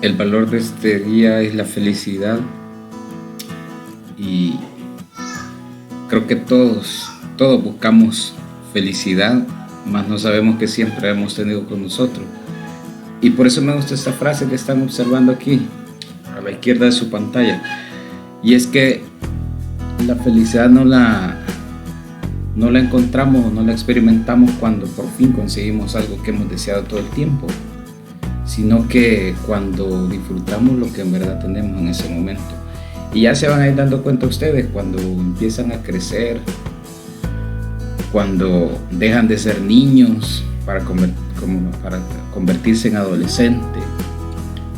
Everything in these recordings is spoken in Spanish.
El valor de este día es la felicidad y creo que todos buscamos felicidad, mas no sabemos que siempre hemos tenido con nosotros. Y por eso me gusta esta frase que están observando aquí, a la izquierda de su pantalla. Y es que la felicidad no la encontramos o no la experimentamos cuando por fin conseguimos algo que hemos deseado todo el tiempo, sino que cuando disfrutamos lo que en verdad tenemos en ese momento. Y ya se van a ir dando cuenta ustedes cuando empiezan a crecer, cuando dejan de ser niños para convertirse en adolescentes,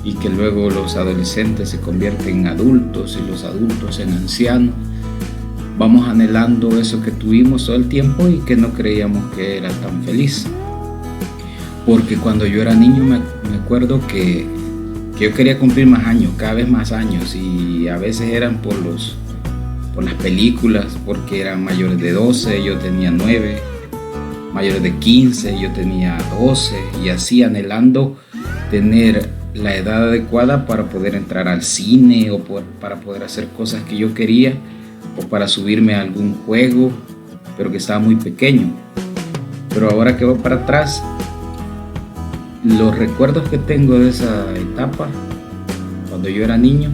y que luego los adolescentes se convierten en adultos y los adultos en ancianos. Vamos anhelando eso que tuvimos todo el tiempo y que no creíamos que era tan feliz. Porque cuando yo era niño me acuerdo que yo quería cumplir más años, cada vez más años, y a veces eran por las películas, porque eran mayores de 12, yo tenía 9, mayores de 15, yo tenía 12, y así anhelando tener la edad adecuada para poder entrar al cine o para poder hacer cosas que yo quería, o para subirme a algún juego, pero que estaba muy pequeño. Pero ahora que voy para atrás, los recuerdos que tengo de esa etapa, cuando yo era niño,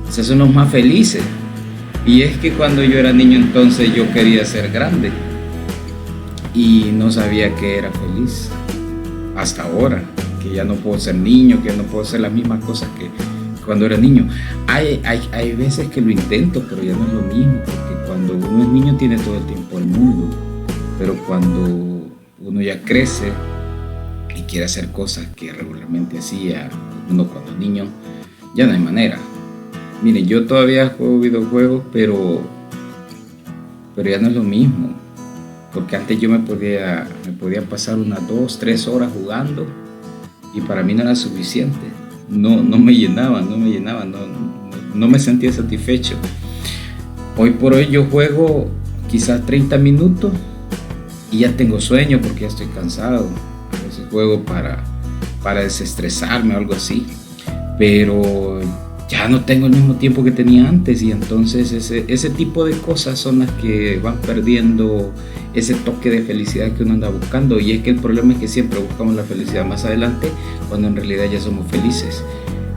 esos son los más felices. Y es que cuando yo era niño, entonces yo quería ser grande y no sabía que era feliz. Hasta ahora, que ya no puedo ser niño, que ya no puedo hacer las mismas cosas que cuando era niño. Hay veces que lo intento, pero ya no es lo mismo, porque cuando uno es niño tiene todo el tiempo del mundo, pero cuando uno ya crece y quiere hacer cosas que regularmente hacía uno cuando niño, ya no hay manera. Miren, yo todavía juego videojuegos, pero ya no es lo mismo, porque antes yo me podía pasar unas 2, 3 horas jugando y para mí no era suficiente. No me llenaba, no me sentía satisfecho. Hoy por hoy yo juego quizás 30 minutos y ya tengo sueño porque ya estoy cansado. A veces juego para desestresarme o algo así, pero ya no tengo el mismo tiempo que tenía antes, y entonces ese tipo de cosas son las que van perdiendo ese toque de felicidad que uno anda buscando. Y es que el problema es que siempre buscamos la felicidad más adelante, cuando en realidad ya somos felices.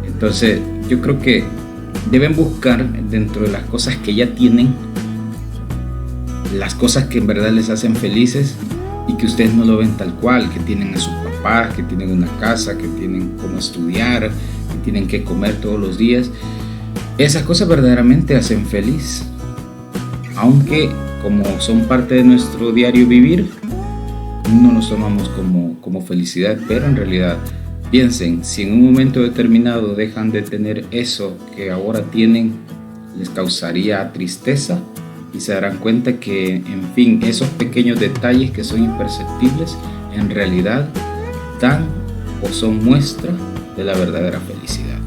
Entonces yo creo que deben buscar dentro de las cosas que ya tienen, las cosas que en verdad les hacen felices y que ustedes no lo ven tal cual, que tienen a sus papás, que tienen una casa, que tienen cómo estudiar, que tienen que comer todos los días. Esas cosas verdaderamente hacen feliz, aunque como son parte de nuestro diario vivir, no los tomamos como felicidad. Pero en realidad, piensen, si en un momento determinado dejan de tener eso que ahora tienen, les causaría tristeza, y se darán cuenta que, en fin, esos pequeños detalles que son imperceptibles, en realidad dan o son muestra de la verdadera felicidad.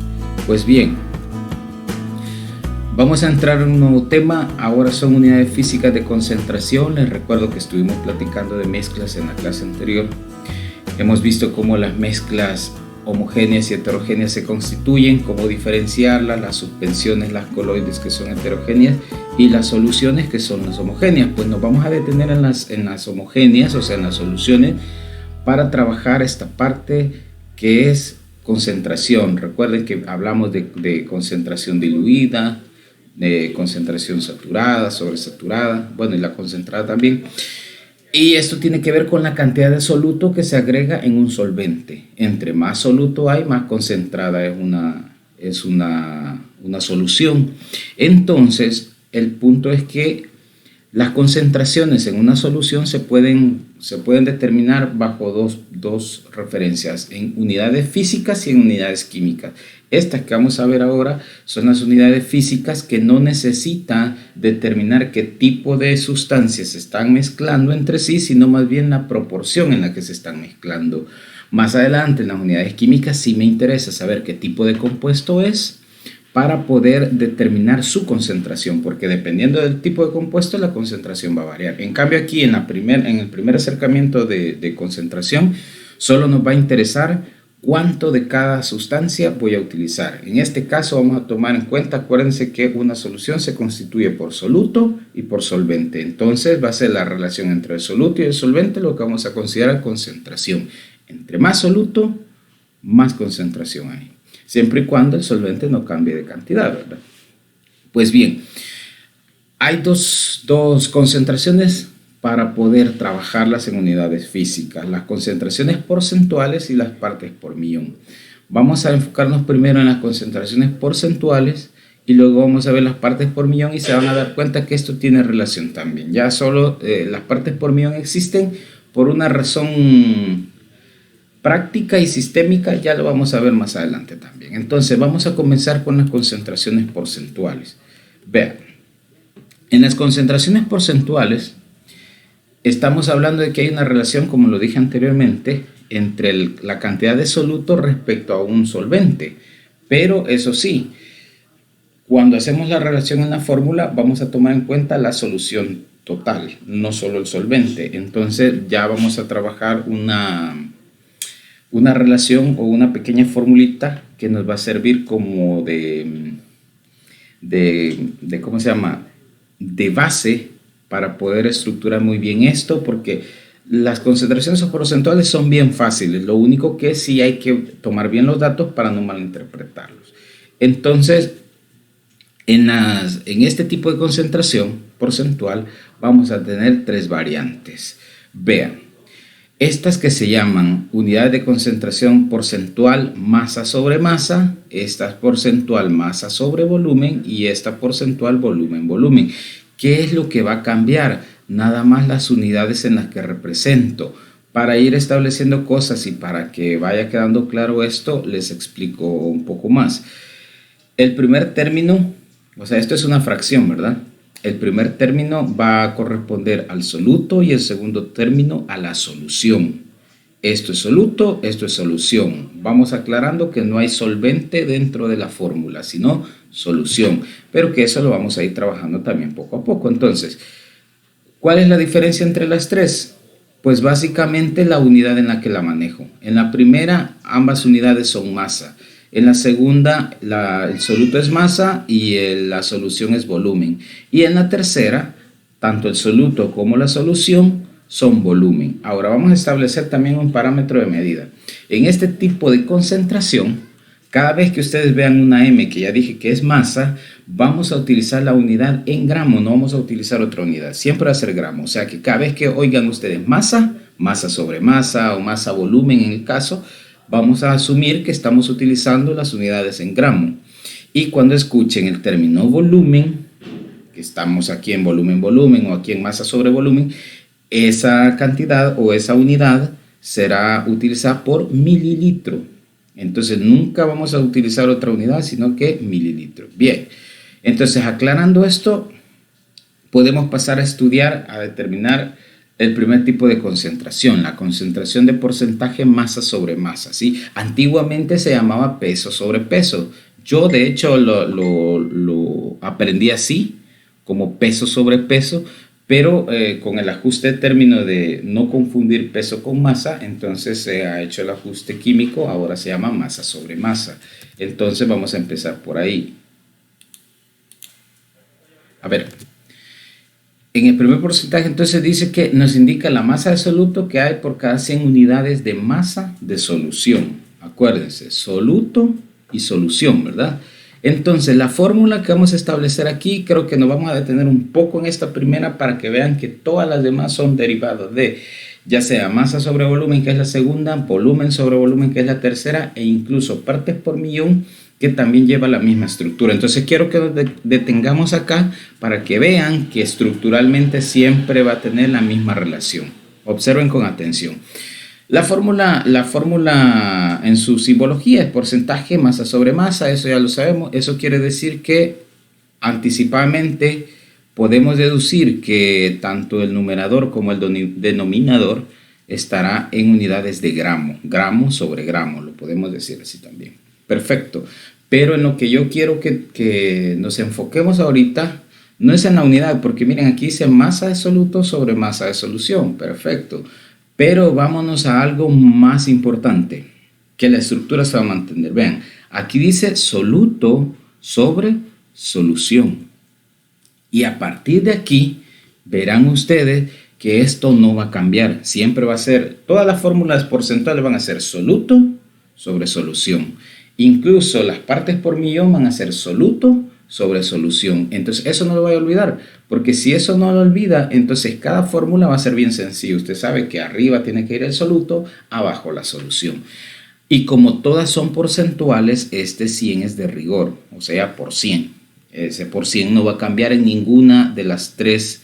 Pues bien, vamos a entrar en un nuevo tema. Ahora son unidades físicas de concentración. Les recuerdo que estuvimos platicando de mezclas en la clase anterior. Hemos visto cómo las mezclas homogéneas y heterogéneas se constituyen, cómo diferenciarlas, las suspensiones, las coloides, que son heterogéneas, y las soluciones, que son las homogéneas. Pues nos vamos a detener en las homogéneas, o sea, en las soluciones, para trabajar esta parte que es concentración. Recuerden que hablamos de concentración diluida, de concentración saturada, sobresaturada, bueno, y la concentrada también. Y esto tiene que ver con la cantidad de soluto que se agrega en un solvente. Entre más soluto hay, más concentrada es una solución. Entonces, el punto es que las concentraciones en una solución se pueden determinar bajo dos referencias, en unidades físicas y en unidades químicas. Estas que vamos a ver ahora son las unidades físicas, que no necesitan determinar qué tipo de sustancias se están mezclando entre sí, sino más bien la proporción en la que se están mezclando. Más adelante, en las unidades químicas, sí me interesa saber qué tipo de compuesto es, para poder determinar su concentración, porque dependiendo del tipo de compuesto, la concentración va a variar. En cambio, aquí en el primer acercamiento de concentración, solo nos va a interesar cuánto de cada sustancia voy a utilizar. En este caso vamos a tomar en cuenta, acuérdense que una solución se constituye por soluto y por solvente. Entonces va a ser la relación entre el soluto y el solvente lo que vamos a considerar concentración. Entre más soluto, más concentración hay. Siempre y cuando el solvente no cambie de cantidad, ¿verdad? Pues bien, hay dos concentraciones para poder trabajarlas en unidades físicas, las concentraciones porcentuales y las partes por millón. Vamos a enfocarnos primero en las concentraciones porcentuales y luego vamos a ver las partes por millón y se van a dar cuenta que esto tiene relación también. Ya solo las partes por millón existen por una razón práctica y sistémica, ya lo vamos a ver más adelante también. Entonces vamos a comenzar con las concentraciones porcentuales. Vean, en las concentraciones porcentuales estamos hablando de que hay una relación, como lo dije anteriormente, entre la cantidad de soluto respecto a un solvente. Pero eso sí, cuando hacemos la relación en la fórmula, vamos a tomar en cuenta la solución total, no solo el solvente. Entonces ya vamos a trabajar una relación o una pequeña formulita que nos va a servir como ¿cómo se llama? De base para poder estructurar muy bien esto, porque las concentraciones porcentuales son bien fáciles, lo único que sí hay que tomar bien los datos para no malinterpretarlos. Entonces, en este tipo de concentración porcentual vamos a tener tres variantes. Vean, estas que se llaman unidades de concentración porcentual masa sobre masa, esta porcentual masa sobre volumen y esta porcentual volumen. ¿Qué es lo que va a cambiar? Nada más las unidades en las que represento. Para ir estableciendo cosas y para que vaya quedando claro esto, les explico un poco más. El primer término, o sea, esto es una fracción, ¿verdad? El primer término va a corresponder al soluto y el segundo término a la solución. Esto es soluto, esto es solución. Vamos aclarando que no hay solvente dentro de la fórmula, sino solución, pero que eso lo vamos a ir trabajando también poco a poco. Entonces, ¿cuál es la diferencia entre las tres? Pues básicamente la unidad en la que la manejo. En la primera, ambas unidades son masa. En la segunda, el soluto es masa y la solución es volumen. Y en la tercera, tanto el soluto como la solución son volumen. Ahora vamos a establecer también un parámetro de medida. En este tipo de concentración, cada vez que ustedes vean una M, que ya dije que es masa, vamos a utilizar la unidad en gramo, no vamos a utilizar otra unidad. Siempre va a ser gramo. O sea que cada vez que oigan ustedes masa, masa sobre masa o masa volumen en el caso, vamos a asumir que estamos utilizando las unidades en gramo. Y cuando escuchen el término volumen, que estamos aquí en volumen o aquí en masa sobre volumen, esa cantidad o esa unidad será utilizada por mililitro. Entonces nunca vamos a utilizar otra unidad sino que mililitro. Bien, entonces aclarando esto, podemos pasar a estudiar, a determinar el primer tipo de concentración, la concentración de porcentaje masa sobre masa, ¿sí? Antiguamente se llamaba peso sobre peso. Yo de hecho lo aprendí así, como peso sobre peso, pero con el ajuste de término de no confundir peso con masa, entonces se ha hecho el ajuste químico, ahora se llama masa sobre masa. Entonces vamos a empezar por ahí. A ver, en el primer porcentaje entonces dice que nos indica la masa de soluto que hay por cada 100 unidades de masa de solución. Acuérdense, soluto y solución, ¿verdad? Entonces, la fórmula que vamos a establecer aquí, creo que nos vamos a detener un poco en esta primera para que vean que todas las demás son derivados de, ya sea masa sobre volumen, que es la segunda, volumen sobre volumen, que es la tercera, e incluso partes por millón, que también lleva la misma estructura. Entonces, quiero que nos detengamos acá para que vean que estructuralmente siempre va a tener la misma relación. Observen con atención. La fórmula en su simbología es porcentaje masa sobre masa, eso ya lo sabemos. Eso quiere decir que anticipadamente podemos deducir que tanto el numerador como el denominador estará en unidades de gramo, gramo sobre gramo, lo podemos decir así también. Perfecto, pero en lo que yo quiero que nos enfoquemos ahorita no es en la unidad, porque miren, aquí dice masa de soluto sobre masa de solución, perfecto. Pero vámonos a algo más importante. que la estructura se va a mantener. Vean, aquí dice soluto sobre solución. Y a partir de aquí, verán ustedes que esto no va a cambiar. Siempre va a ser, todas las fórmulas porcentuales van a ser soluto sobre solución. Incluso las partes por millón van a ser soluto sobre solución. Entonces eso no lo voy a olvidar, porque si eso no lo olvida, entonces cada fórmula va a ser bien sencilla. Usted sabe que arriba tiene que ir el soluto, abajo la solución. Y como todas son porcentuales, este 100 es de rigor, o sea, por 100. Ese por 100 no va a cambiar en ninguna de las tres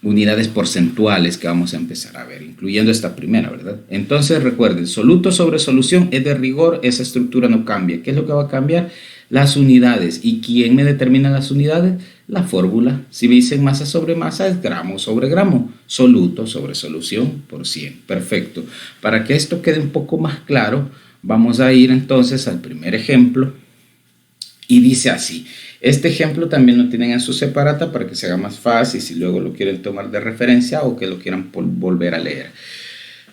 unidades porcentuales que vamos a empezar a ver, incluyendo esta primera, ¿verdad? Entonces recuerden, soluto sobre solución es de rigor, esa estructura no cambia. ¿Qué es lo que va a cambiar? Las unidades. ¿Y quién me determina las unidades? La fórmula. Si me dicen masa sobre masa, es gramo sobre gramo. Soluto sobre solución por 100. Perfecto. Para que esto quede un poco más claro, vamos a ir entonces al primer ejemplo. Y dice así. Este ejemplo también lo tienen en su separata para que se haga más fácil si luego lo quieren tomar de referencia o que lo quieran volver a leer.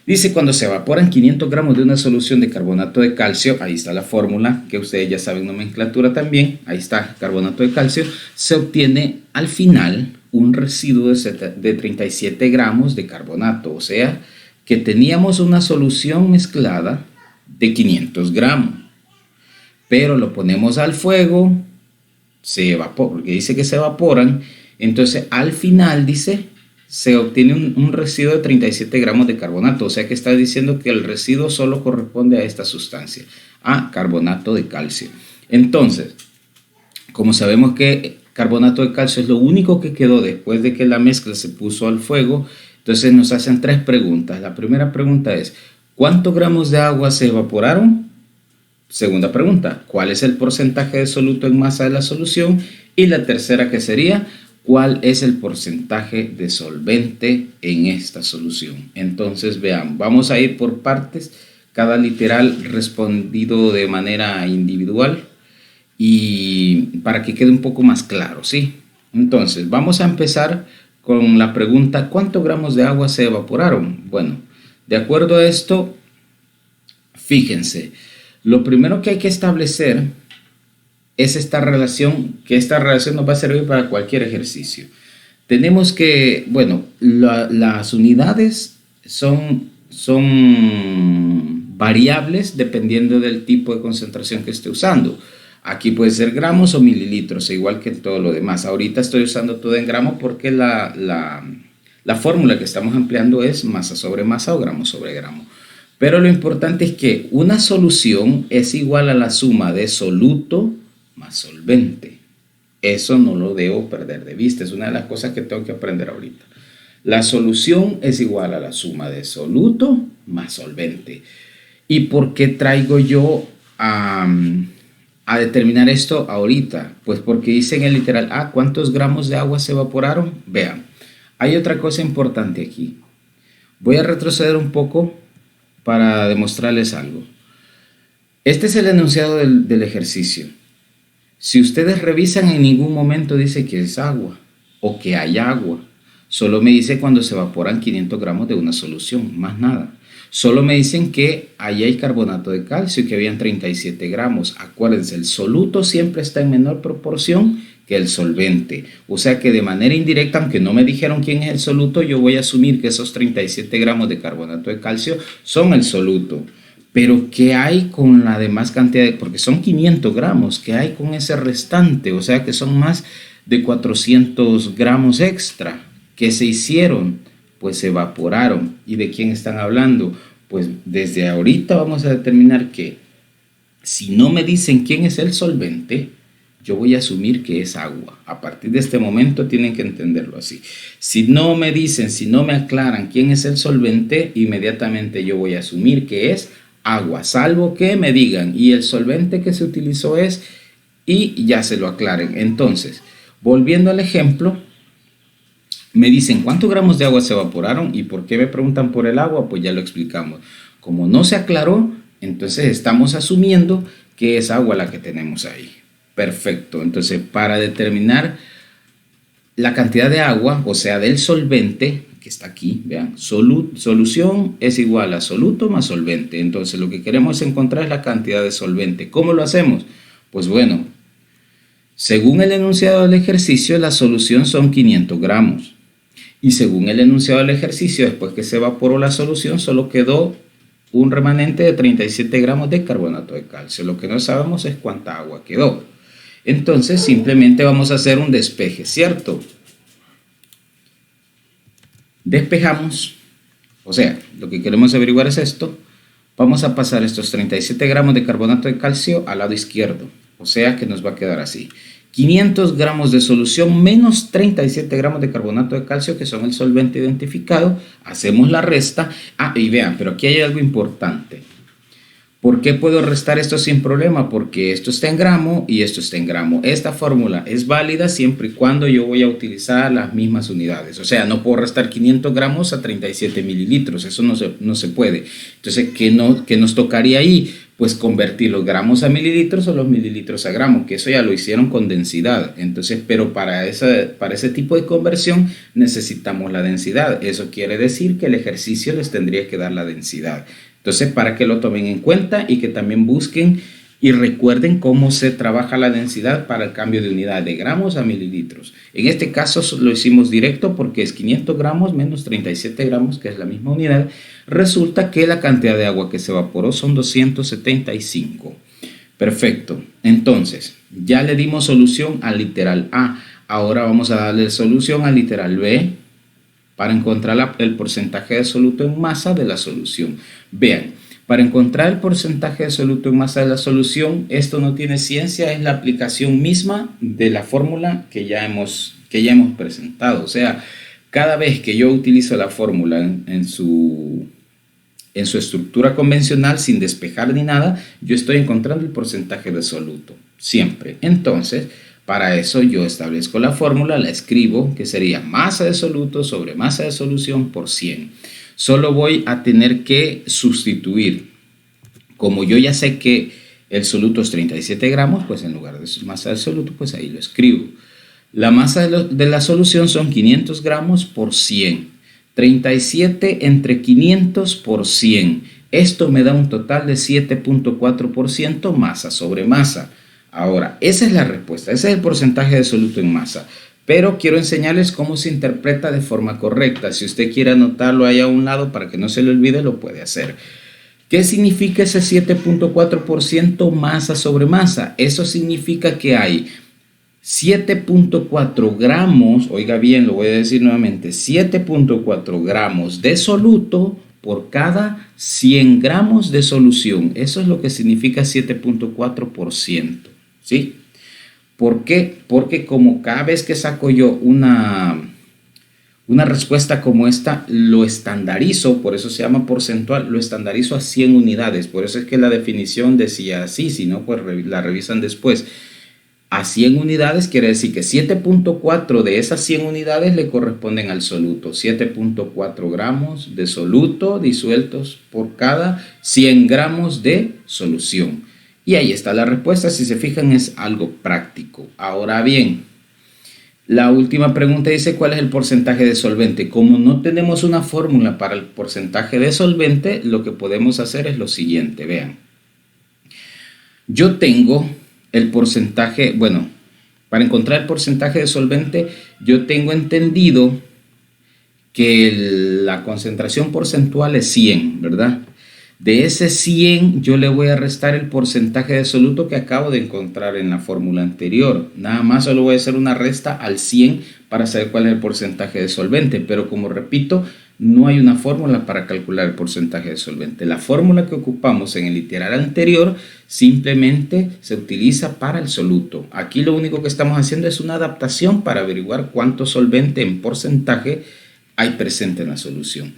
Dice, cuando se evaporan 500 gramos de una solución de carbonato de calcio, ahí está la fórmula, que ustedes ya saben nomenclatura también, ahí está, carbonato de calcio, se obtiene al final un residuo de 37 gramos de carbonato, o sea, que teníamos una solución mezclada de 500 gramos, pero lo ponemos al fuego, se evapora, porque dice que se evaporan, entonces al final dice se obtiene un residuo de 37 gramos de carbonato, o sea que está diciendo que el residuo solo corresponde a esta sustancia, a carbonato de calcio. Entonces, como sabemos que carbonato de calcio es lo único que quedó después de que la mezcla se puso al fuego, entonces nos hacen tres preguntas. La primera pregunta es, ¿cuántos gramos de agua se evaporaron? Segunda pregunta, ¿cuál es el porcentaje de soluto en masa de la solución? Y la tercera, que sería, ¿cuál es el porcentaje de solvente en esta solución? Entonces vean, vamos a ir por partes, cada literal respondido de manera individual y para que quede un poco más claro, ¿sí? Entonces vamos a empezar con la pregunta, ¿cuántos gramos de agua se evaporaron? Bueno, de acuerdo a esto, fíjense, lo primero que hay que establecer es esta relación, que esta relación nos va a servir para cualquier ejercicio. Tenemos que, bueno, las unidades son variables dependiendo del tipo de concentración que esté usando. Aquí puede ser gramos o mililitros, igual que en todo lo demás. Ahorita estoy usando todo en gramos porque la fórmula que estamos empleando es masa sobre masa o gramo sobre gramo. Pero lo importante es que una solución es igual a la suma de soluto más solvente. Eso no lo debo perder de vista. Es una de las cosas que tengo que aprender ahorita. La solución es igual a la suma de soluto más solvente. ¿Y por qué traigo yo a determinar esto ahorita? Pues porque dice en el literal, ¿cuántos gramos de agua se evaporaron? Vean, hay otra cosa importante aquí. Voy a retroceder un poco para demostrarles algo. Este es el enunciado del ejercicio. Si ustedes revisan, en ningún momento dice que es agua o que hay agua. Solo me dice cuando se evaporan 500 gramos de una solución, más nada. Solo me dicen que ahí hay carbonato de calcio y que habían 37 gramos. Acuérdense, el soluto siempre está en menor proporción que el solvente. O sea que de manera indirecta, aunque no me dijeron quién es el soluto, yo voy a asumir que esos 37 gramos de carbonato de calcio son el soluto. Pero ¿qué hay con la demás cantidad? Porque son 500 gramos. ¿Qué hay con ese restante? O sea que son más de 400 gramos extra. ¿Qué se hicieron? Pues se evaporaron. ¿Y de quién están hablando? Pues desde ahorita vamos a determinar que si no me dicen quién es el solvente, yo voy a asumir que es agua. A partir de este momento tienen que entenderlo así. Si no me dicen, si no me aclaran quién es el solvente, inmediatamente yo voy a asumir que es agua, salvo que me digan y el solvente que se utilizó es, y ya se lo aclaren. Entonces, volviendo al ejemplo, me dicen cuántos gramos de agua se evaporaron y por qué me preguntan por el agua, pues ya lo explicamos. Como no se aclaró, entonces estamos asumiendo que es agua la que tenemos ahí. Perfecto, entonces para determinar la cantidad de agua, o sea del solvente, que está aquí, vean, solución es igual a soluto más solvente. Entonces lo que queremos encontrar es la cantidad de solvente. ¿Cómo lo hacemos? Pues bueno, según el enunciado del ejercicio, la solución son 500 gramos. Y según el enunciado del ejercicio, después que se evaporó la solución, solo quedó un remanente de 37 gramos de carbonato de calcio. Lo que no sabemos es cuánta agua quedó. Entonces simplemente vamos a hacer un despeje, ¿cierto? Despejamos, o sea, lo que queremos averiguar es esto. Vamos a pasar estos 37 gramos de carbonato de calcio al lado izquierdo, o sea que nos va a quedar así. 500 gramos de solución menos 37 gramos de carbonato de calcio, que son el solvente identificado. Hacemos la resta. Y vean, pero aquí hay algo importante. ¿Por qué puedo restar esto sin problema? Porque esto está en gramo y esto está en gramo. Esta fórmula es válida siempre y cuando yo voy a utilizar las mismas unidades. O sea, no puedo restar 500 gramos a 37 mililitros. Eso no se puede. Entonces, ¿qué nos tocaría ahí? Pues convertir los gramos a mililitros o los mililitros a gramos, que eso ya lo hicieron con densidad. Entonces, pero para ese tipo de conversión necesitamos la densidad. Eso quiere decir que el ejercicio les tendría que dar la densidad. Entonces, para que lo tomen en cuenta y que también busquen y recuerden cómo se trabaja la densidad para el cambio de unidad de gramos a mililitros. En este caso lo hicimos directo porque es 500 gramos menos 37 gramos, que es la misma unidad. Resulta que la cantidad de agua que se evaporó son 275. Perfecto. Entonces, ya le dimos solución al literal A. Ahora vamos a darle solución al literal B para encontrar el porcentaje de soluto en masa de la solución. Vean, para encontrar el porcentaje de soluto en masa de la solución, esto no tiene ciencia, es la aplicación misma de la fórmula que ya hemos presentado. O sea, cada vez que yo utilizo la fórmula en su estructura convencional, sin despejar ni nada, yo estoy encontrando el porcentaje de soluto, siempre. Entonces, para eso yo establezco la fórmula, la escribo, que sería masa de soluto sobre masa de solución por 100. Solo voy a tener que sustituir. Como yo ya sé que el soluto es 37 gramos, pues en lugar de masa de soluto, pues ahí lo escribo. La masa de la solución son 500 gramos por 100. 37 entre 500 por 100. Esto me da un total de 7.4% masa sobre masa. Ahora, esa es la respuesta, ese es el porcentaje de soluto en masa, pero quiero enseñarles cómo se interpreta de forma correcta. Si usted quiere anotarlo ahí a un lado para que no se le olvide, lo puede hacer. ¿Qué significa ese 7.4% masa sobre masa? Eso significa que hay 7.4 gramos, oiga bien, lo voy a decir nuevamente, 7.4 gramos de soluto por cada 100 gramos de solución. Eso es lo que significa 7.4%. ¿Sí? ¿Por qué? Porque como cada vez que saco yo una respuesta como esta, lo estandarizo, por eso se llama porcentual, lo estandarizo a 100 unidades. Por eso es que la definición decía así, si no, pues la revisan después. A 100 unidades quiere decir que 7.4 de esas 100 unidades le corresponden al soluto. 7.4 gramos de soluto disueltos por cada 100 gramos de solución. Y ahí está la respuesta, si se fijan es algo práctico. Ahora bien, la última pregunta dice ¿cuál es el porcentaje de solvente? Como no tenemos una fórmula para el porcentaje de solvente, lo que podemos hacer es lo siguiente, vean. Yo tengo el porcentaje, bueno, para encontrar el porcentaje de solvente, yo tengo entendido que la concentración porcentual es 100, ¿verdad? De ese 100 yo le voy a restar el porcentaje de soluto que acabo de encontrar en la fórmula anterior. Nada más solo voy a hacer una resta al 100 para saber cuál es el porcentaje de solvente. Pero como repito, no hay una fórmula para calcular el porcentaje de solvente. La fórmula que ocupamos en el literal anterior simplemente se utiliza para el soluto. Aquí lo único que estamos haciendo es una adaptación para averiguar cuánto solvente en porcentaje hay presente en la solución.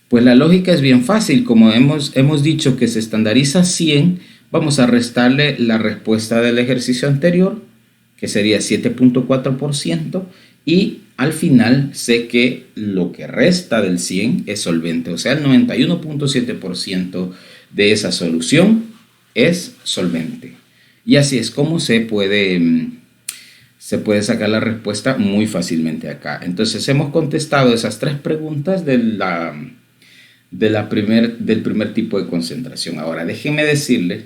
Pues la lógica es bien fácil, como hemos dicho que se estandariza 100, vamos a restarle la respuesta del ejercicio anterior, que sería 7.4%, y al final sé que lo que resta del 100 es solvente, o sea, el 91.7% de esa solución es solvente. Y así es como se puede se puede sacar la respuesta muy fácilmente acá. Entonces hemos contestado esas 3 preguntas del primer tipo de concentración. Ahora déjenme decirles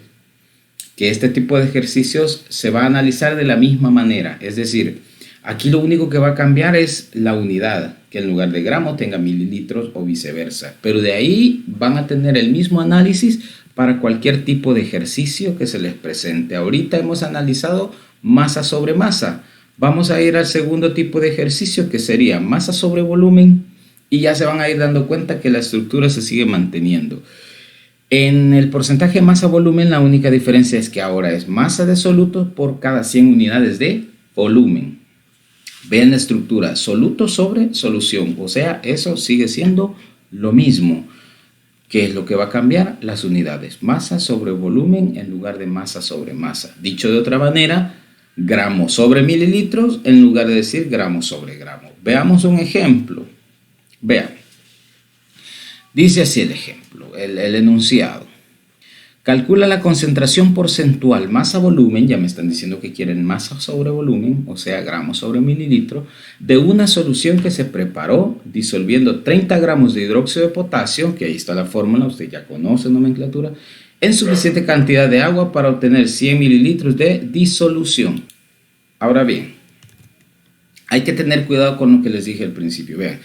que este tipo de ejercicios se va a analizar de la misma manera. Es decir, aquí lo único que va a cambiar es la unidad, que en lugar de gramos tenga mililitros o viceversa. Pero de ahí van a tener el mismo análisis para cualquier tipo de ejercicio que se les presente. Ahorita hemos analizado masa sobre masa. Vamos a ir al segundo tipo de ejercicio, que sería masa sobre volumen, y ya se van a ir dando cuenta que la estructura se sigue manteniendo. En el porcentaje masa-volumen, la única diferencia es que ahora es masa de soluto por cada 100 unidades de volumen. Vean la estructura, soluto sobre solución, o sea, eso sigue siendo lo mismo. ¿Qué es lo que va a cambiar? Las unidades, masa sobre volumen en lugar de masa sobre masa. Dicho de otra manera, gramos sobre mililitros en lugar de decir gramos sobre gramos. Veamos un ejemplo. Vean. Dice así el ejemplo, el enunciado. Calcula la concentración porcentual masa-volumen, ya me están diciendo que quieren masa sobre volumen, o sea, gramos sobre mililitro, de una solución que se preparó disolviendo 30 gramos de hidróxido de potasio, que ahí está la fórmula, usted ya conoce la nomenclatura, en suficiente cantidad de agua para obtener 100 mililitros de disolución. Ahora bien, hay que tener cuidado con lo que les dije al principio. Vean,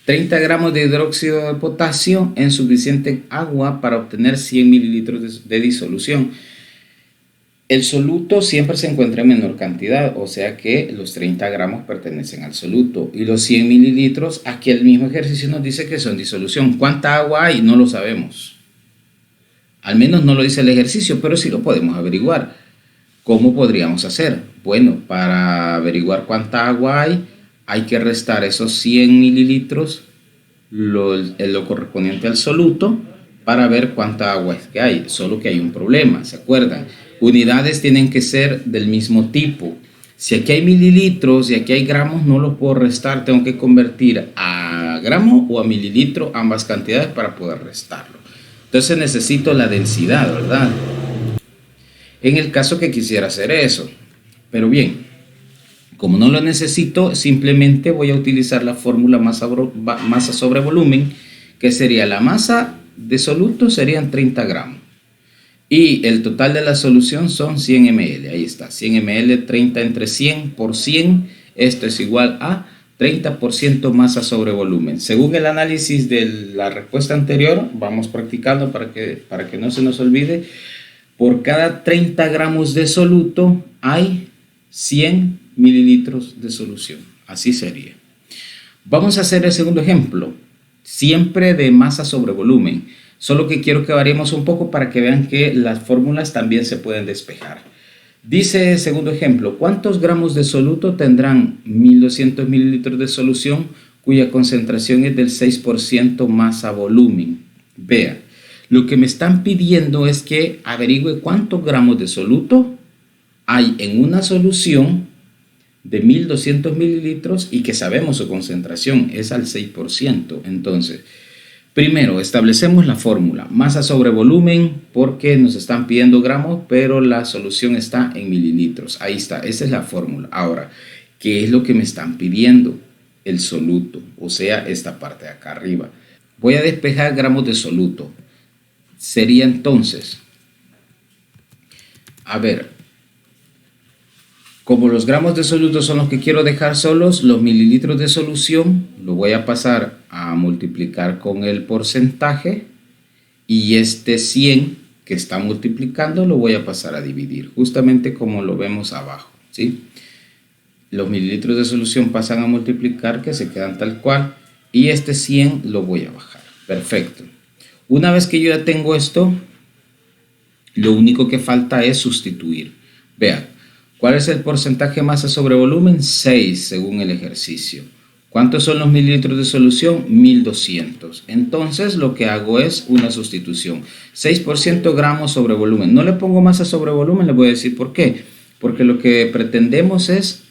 30 gramos de hidróxido de potasio en suficiente agua para obtener 100 mililitros de disolución. El soluto siempre se encuentra en menor cantidad, o sea que los 30 gramos pertenecen al soluto. Y los 100 mililitros, aquí el mismo ejercicio nos dice que son disolución. ¿Cuánta agua hay? No lo sabemos. Al menos no lo dice el ejercicio, pero sí lo podemos averiguar. ¿Cómo podríamos hacer? Bueno, para averiguar cuánta agua hay que restar esos 100 mililitros, lo correspondiente al soluto, para ver cuánta agua es que hay. Solo que hay un problema, ¿se acuerdan? Unidades tienen que ser del mismo tipo. Si aquí hay mililitros y aquí hay gramos, no los puedo restar. Tengo que convertir a gramo o a mililitro ambas cantidades para poder restarlo. Entonces necesito la densidad, ¿verdad? En el caso que quisiera hacer eso. Pero bien, como no lo necesito, simplemente voy a utilizar la fórmula masa sobre volumen, que sería la masa de soluto serían 30 gramos. Y el total de la solución son 100 ml. Ahí está, 100 ml, 30 entre 100 por 100. Esto es igual a 30% masa sobre volumen. Según el análisis de la respuesta anterior, vamos practicando para que no se nos olvide. Por cada 30 gramos de soluto hay 100 mililitros de solución. Así sería. Vamos a hacer el segundo ejemplo. Siempre de masa sobre volumen. Solo que quiero que variemos un poco para que vean que las fórmulas también se pueden despejar. Dice el segundo ejemplo, ¿cuántos gramos de soluto tendrán 1200 mililitros de solución cuya concentración es del 6% masa-volumen? Vean, lo que me están pidiendo es que averigüe cuántos gramos de soluto hay en una solución de 1200 mililitros y que sabemos su concentración es al 6%. Entonces, primero establecemos la fórmula, masa sobre volumen, porque nos están pidiendo gramos, pero la solución está en mililitros. Ahí está, esa es la fórmula. Ahora, ¿qué es lo que me están pidiendo? El soluto, o sea, esta parte de acá arriba. Voy a despejar gramos de soluto. Sería entonces, a ver, como los gramos de soluto son los que quiero dejar solos, los mililitros de solución lo voy a pasar a multiplicar con el porcentaje y este 100 que está multiplicando lo voy a pasar a dividir, justamente como lo vemos abajo, ¿sí? Los mililitros de solución pasan a multiplicar, que se quedan tal cual, y este 100 lo voy a bajar. Perfecto. Una vez que yo ya tengo esto, lo único que falta es sustituir. Vean. ¿Cuál es el porcentaje masa sobre volumen? 6 según el ejercicio. ¿Cuántos son los mililitros de solución? 1200. Entonces lo que hago es una sustitución. 6% gramos sobre volumen. No le pongo masa sobre volumen, le voy a decir por qué. Porque lo que pretendemos es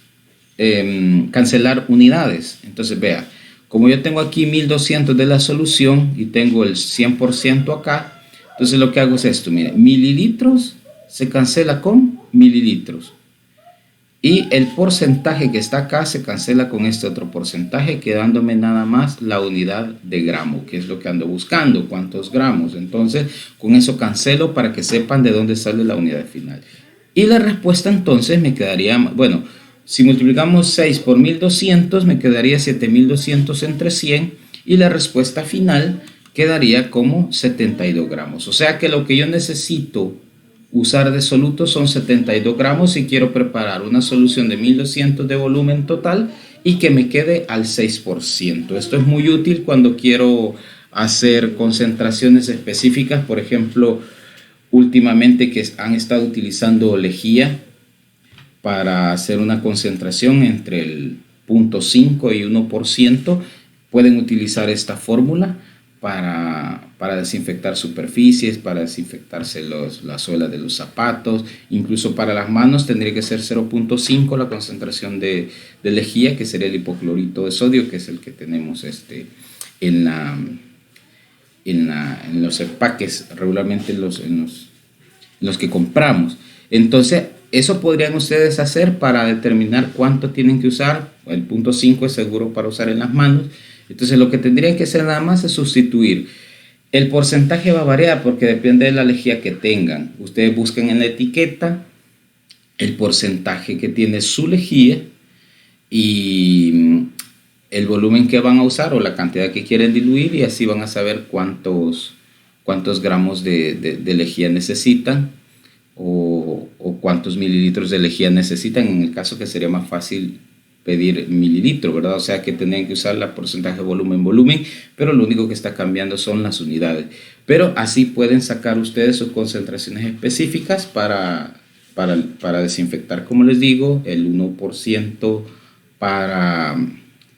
cancelar unidades. Entonces vea, como yo tengo aquí 1200 de la solución y tengo el 100% acá, entonces lo que hago es esto, mire, mililitros se cancela con mililitros. Y el porcentaje que está acá se cancela con este otro porcentaje, quedándome nada más la unidad de gramo, que es lo que ando buscando, cuántos gramos. Entonces, con eso cancelo para que sepan de dónde sale la unidad final. Y la respuesta entonces me quedaría, bueno, si multiplicamos 6 por 1200, me quedaría 7200 entre 100. Y la respuesta final quedaría como 72 gramos. O sea que lo que yo necesito usar de soluto son 72 gramos si quiero preparar una solución de 1200 de volumen total y que me quede al 6%. Esto es muy útil cuando quiero hacer concentraciones específicas. Por ejemplo, últimamente que han estado utilizando lejía para hacer una concentración entre el 0.5 y 1%, pueden utilizar esta fórmula para desinfectar superficies, para desinfectarse la suela de los zapatos, incluso para las manos tendría que ser 0.5 la concentración de lejía, que sería el hipoclorito de sodio, que es el que tenemos en los empaques, regularmente en los que compramos. Entonces, eso podrían ustedes hacer para determinar cuánto tienen que usar. El 0.5 es seguro para usar en las manos. Entonces, lo que tendrían que hacer nada más es sustituir. El porcentaje va a variar porque depende de la lejía que tengan. Ustedes buscan en la etiqueta el porcentaje que tiene su lejía y el volumen que van a usar o la cantidad que quieren diluir, y así van a saber cuántos gramos de lejía necesitan o cuántos mililitros de lejía necesitan. En el caso que sería más fácil pedir mililitro, ¿verdad? O sea que tendrían que usar la porcentaje volumen, pero lo único que está cambiando son las unidades. Pero así pueden sacar ustedes sus concentraciones específicas para desinfectar, como les digo, el 1% para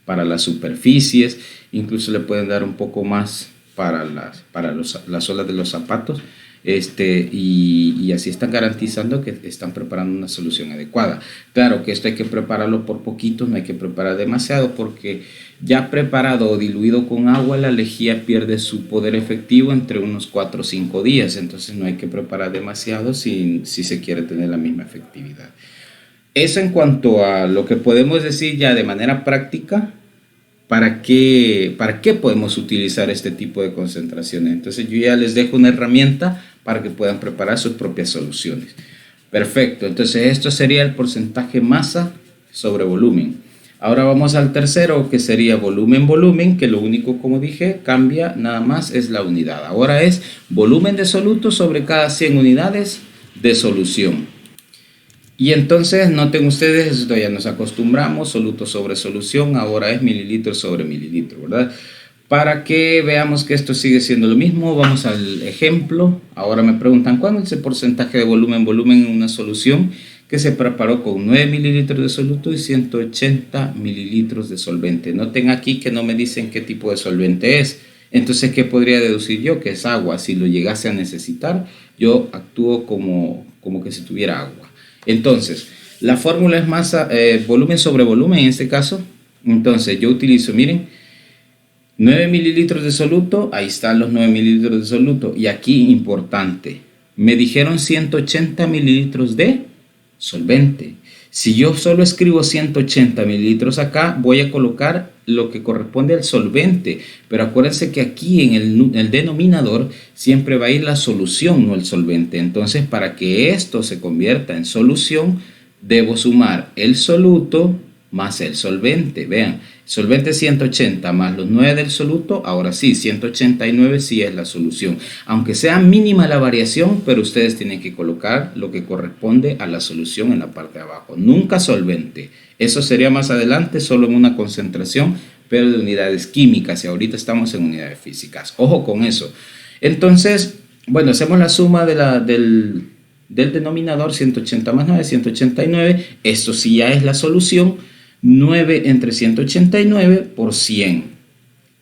las superficies, incluso le pueden dar un poco más para las suelas de los zapatos. Y así están garantizando que están preparando una solución adecuada. Claro que esto hay que prepararlo por poquito, no hay que preparar demasiado, porque ya preparado o diluido con agua, la lejía pierde su poder efectivo entre unos 4 o 5 días. Entonces no hay que preparar demasiado si se quiere tener la misma efectividad. Eso en cuanto a lo que podemos decir ya de manera práctica. ¿Para qué podemos utilizar este tipo de concentraciones? Entonces yo ya les dejo una herramienta para que puedan preparar sus propias soluciones. Perfecto, entonces esto sería el porcentaje masa sobre volumen. Ahora vamos al tercero, que sería volumen, que lo único, como dije, cambia nada más es la unidad. Ahora es volumen de soluto sobre cada 100 unidades de solución. Y entonces noten ustedes, esto ya nos acostumbramos, soluto sobre solución, ahora es mililitro sobre mililitro, ¿verdad? Para que veamos que esto sigue siendo lo mismo, vamos al ejemplo. Ahora me preguntan, ¿cuál es el porcentaje de volumen en una solución que se preparó con 9 mililitros de soluto y 180 mililitros de solvente? Noten aquí que no me dicen qué tipo de solvente es. Entonces, ¿qué podría deducir yo? Que es agua. Si lo llegase a necesitar, yo actúo como que si tuviera agua. Entonces, la fórmula es masa, volumen sobre volumen en este caso. Entonces, yo utilizo, miren, 9 mililitros de soluto, ahí están los 9 mililitros de soluto. Y aquí, importante, me dijeron 180 mililitros de solvente. Si yo solo escribo 180 mililitros acá, voy a colocar lo que corresponde al solvente. Pero acuérdense que aquí en el denominador siempre va a ir la solución, no el solvente. Entonces, para que esto se convierta en solución, debo sumar el soluto más el solvente. Vean, solvente 180 más los 9 del soluto, ahora sí, 189 sí es la solución. Aunque sea mínima la variación, pero ustedes tienen que colocar lo que corresponde a la solución en la parte de abajo. Nunca solvente. Eso sería más adelante, solo en una concentración, pero de unidades químicas, y ahorita estamos en unidades físicas. Ojo con eso. Entonces, bueno, hacemos la suma del denominador, 180 más 9, 189. Esto sí ya es la solución. 9 entre 189 por 100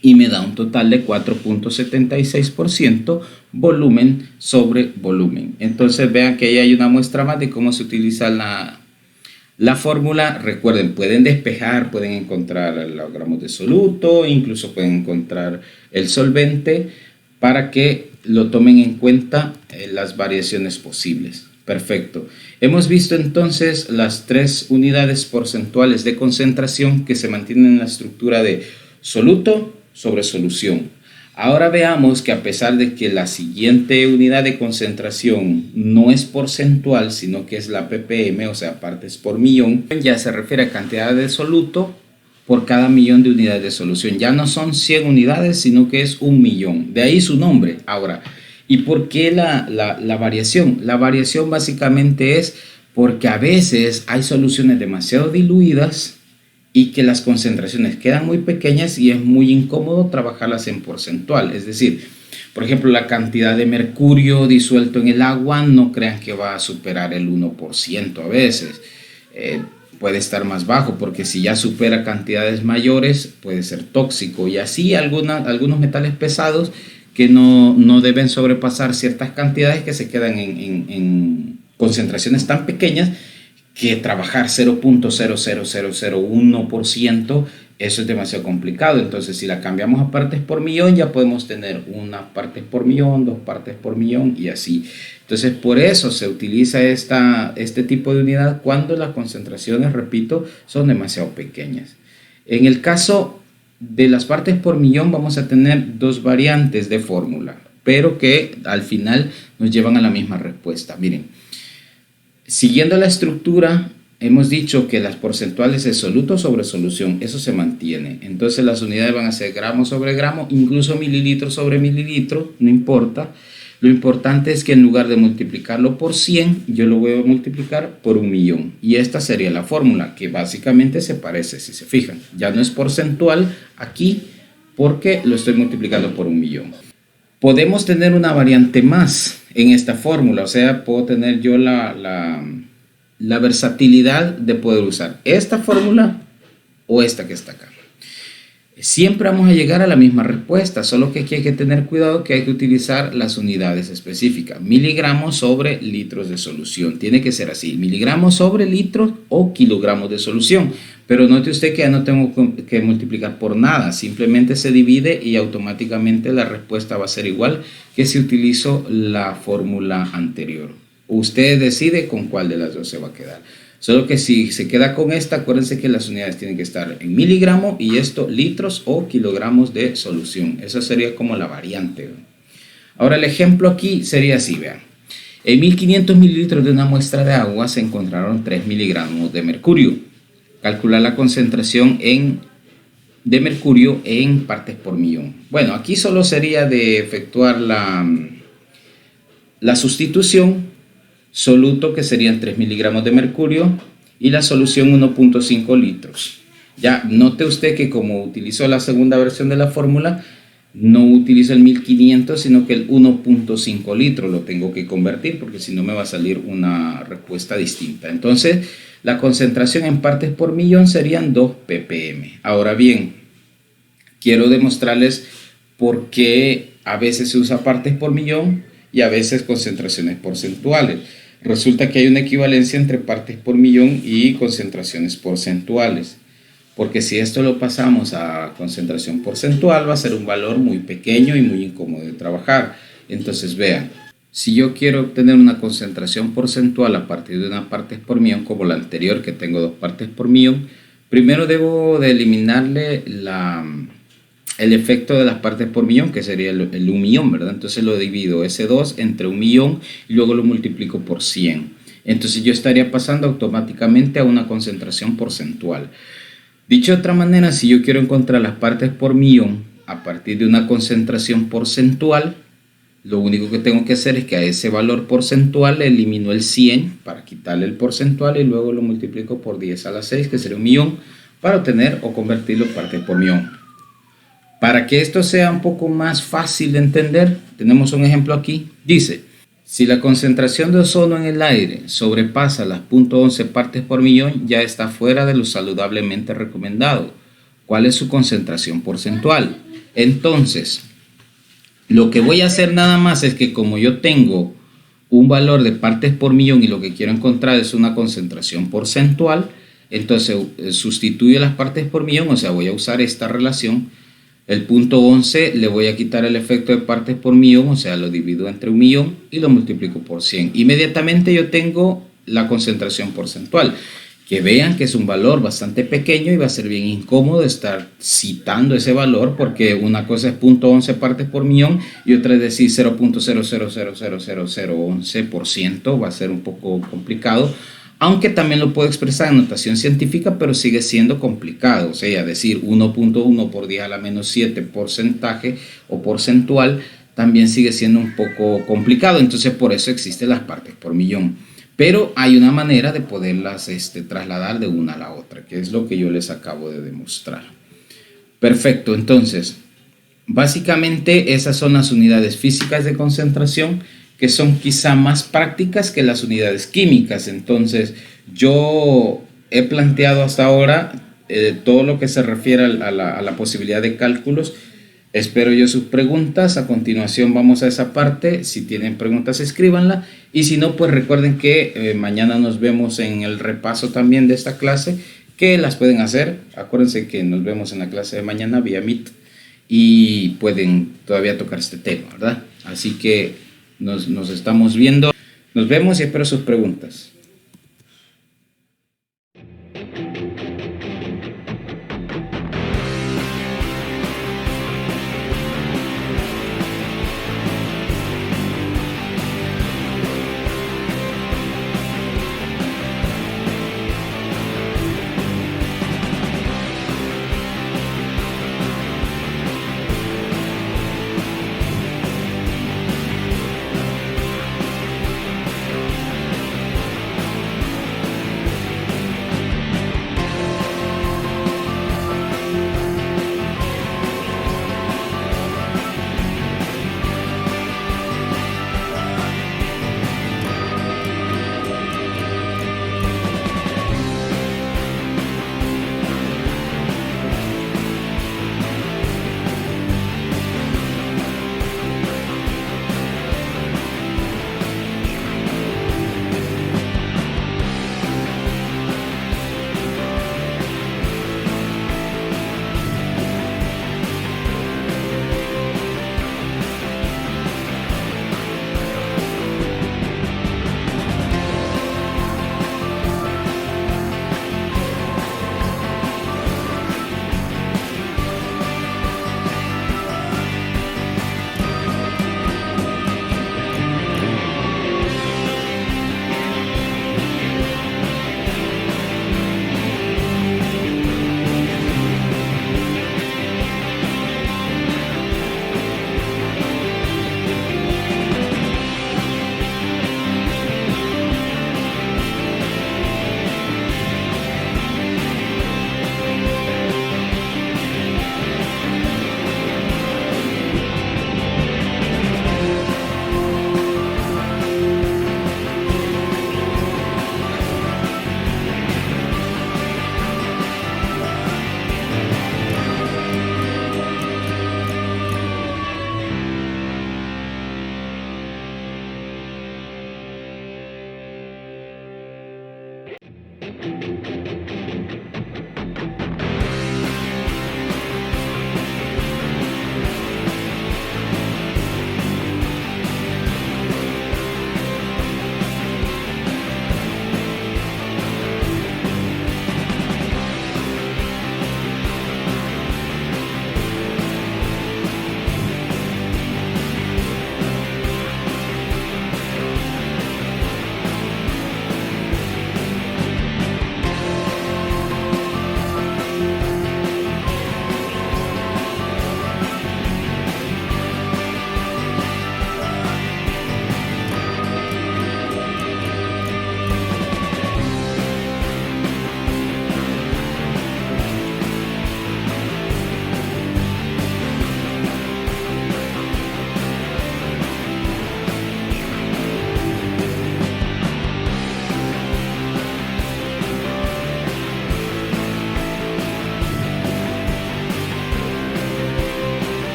y me da un total de 4.76% volumen sobre volumen. Entonces vean que ahí hay una muestra más de cómo se utiliza la fórmula. Recuerden, pueden despejar, pueden encontrar los gramos de soluto, incluso pueden encontrar el solvente para que lo tomen en cuenta las variaciones posibles. Perfecto. Hemos visto entonces las tres unidades porcentuales de concentración que se mantienen en la estructura de soluto sobre solución. Ahora veamos que a pesar de que la siguiente unidad de concentración no es porcentual, sino que es la ppm, o sea, partes por millón, ya se refiere a cantidad de soluto por cada millón de unidades de solución. Ya no son 100 unidades, sino que es 1.000.000. De ahí su nombre. Ahora, ¿y por qué la variación? La variación básicamente es porque a veces hay soluciones demasiado diluidas y que las concentraciones quedan muy pequeñas y es muy incómodo trabajarlas en porcentual. Es decir, por ejemplo, la cantidad de mercurio disuelto en el agua, no crean que va a superar el 1% a veces. Puede estar más bajo, porque si ya supera cantidades mayores puede ser tóxico, y así algunos metales pesados que no deben sobrepasar ciertas cantidades, que se quedan en concentraciones tan pequeñas que trabajar 0.00001%, eso es demasiado complicado. Entonces, si la cambiamos a partes por millón, ya podemos tener una partes por millón, 2 partes por millón y así. Entonces, por eso se utiliza este tipo de unidad cuando las concentraciones, repito, son demasiado pequeñas. En el caso de las partes por millón vamos a tener dos variantes de fórmula, pero que al final nos llevan a la misma respuesta. Miren, siguiendo la estructura, hemos dicho que las porcentuales es soluto sobre solución, eso se mantiene. Entonces las unidades van a ser gramo sobre gramo, incluso mililitro sobre mililitro, no importa. Lo importante es que en lugar de multiplicarlo por 100, yo lo voy a multiplicar por 1.000.000. Y esta sería la fórmula, que básicamente se parece, si se fijan. Ya no es porcentual aquí, porque lo estoy multiplicando por 1.000.000. Podemos tener una variante más en esta fórmula, o sea, puedo tener yo la versatilidad de poder usar esta fórmula o esta que está acá. Siempre vamos a llegar a la misma respuesta, solo que aquí hay que tener cuidado, que hay que utilizar las unidades específicas. Miligramos sobre litros de solución. Tiene que ser así, miligramos sobre litros o kilogramos de solución. Pero note usted que ya no tengo que multiplicar por nada, simplemente se divide y automáticamente la respuesta va a ser igual que si utilizo la fórmula anterior. Usted decide con cuál de las dos se va a quedar. Solo que si se queda con esta, acuérdense que las unidades tienen que estar en miligramos y esto litros o kilogramos de solución. Esa sería como la variante. Ahora el ejemplo aquí sería así, vean. En 1500 mililitros de una muestra de agua se encontraron 3 miligramos de mercurio. Calcular la concentración de mercurio en partes por millón. Bueno, aquí solo sería de efectuar la sustitución. Soluto, que serían 3 miligramos de mercurio, y la solución 1.5 litros. Ya note usted que como utilizó la segunda versión de la fórmula, no utilizo el 1500, sino que el 1.5 litros lo tengo que convertir, porque si no me va a salir una respuesta distinta. Entonces, la concentración en partes por millón serían 2 ppm. Ahora bien, quiero demostrarles por qué a veces se usa partes por millón y a veces concentraciones porcentuales. Resulta que hay una equivalencia entre partes por millón y concentraciones porcentuales, porque si esto lo pasamos a concentración porcentual va a ser un valor muy pequeño y muy incómodo de trabajar. Entonces vean, si yo quiero obtener una concentración porcentual a partir de una partes por millón como la anterior, que tengo 2 partes por millón, primero debo de eliminarle el efecto de las partes por millón, que sería el 1.000.000, ¿verdad? Entonces lo divido ese 2 entre 1.000.000 y luego lo multiplico por 100. Entonces yo estaría pasando automáticamente a una concentración porcentual. Dicho de otra manera, si yo quiero encontrar las partes por millón a partir de una concentración porcentual, lo único que tengo que hacer es que a ese valor porcentual le elimino el 100 para quitarle el porcentual y luego lo multiplico por 10 a la 6, que sería 1.000.000, para obtener o convertirlo en partes por millón. Para que esto sea un poco más fácil de entender, tenemos un ejemplo aquí. Dice, si la concentración de ozono en el aire sobrepasa las 0.11 partes por millón, ya está fuera de lo saludablemente recomendado. ¿Cuál es su concentración porcentual? Entonces, lo que voy a hacer nada más es que como yo tengo un valor de partes por millón y lo que quiero encontrar es una concentración porcentual, entonces sustituyo las partes por millón, o sea, voy a usar esta relación El punto 11 le voy a quitar el efecto de partes por millón, o sea, lo divido entre 1.000.000 y lo multiplico por 100. Inmediatamente yo tengo la concentración porcentual. Que vean que es un valor bastante pequeño y va a ser bien incómodo estar citando ese valor, porque una cosa es 0.11 partes por millón y otra es decir 0.00000011%, va a ser un poco complicado, aunque también lo puedo expresar en notación científica, pero sigue siendo complicado, o sea, decir 1.1 por 10 a la menos 7 porcentaje o porcentual también sigue siendo un poco complicado, entonces por eso existen las partes por millón. Pero hay una manera de poderlas trasladar de una a la otra, que es lo que yo les acabo de demostrar. Perfecto, entonces, básicamente esas son las unidades físicas de concentración que son quizá más prácticas que las unidades químicas. Entonces, yo he planteado hasta ahora todo lo que se refiere a la posibilidad de cálculos. Espero yo sus preguntas. A continuación vamos a esa parte. Si tienen preguntas, escríbanla. Y si no, pues recuerden que mañana nos vemos en el repaso también de esta clase, que las pueden hacer. Acuérdense que nos vemos en la clase de mañana vía Meet y pueden todavía tocar este tema, ¿verdad? Así que nos estamos viendo. Nos vemos y espero sus preguntas.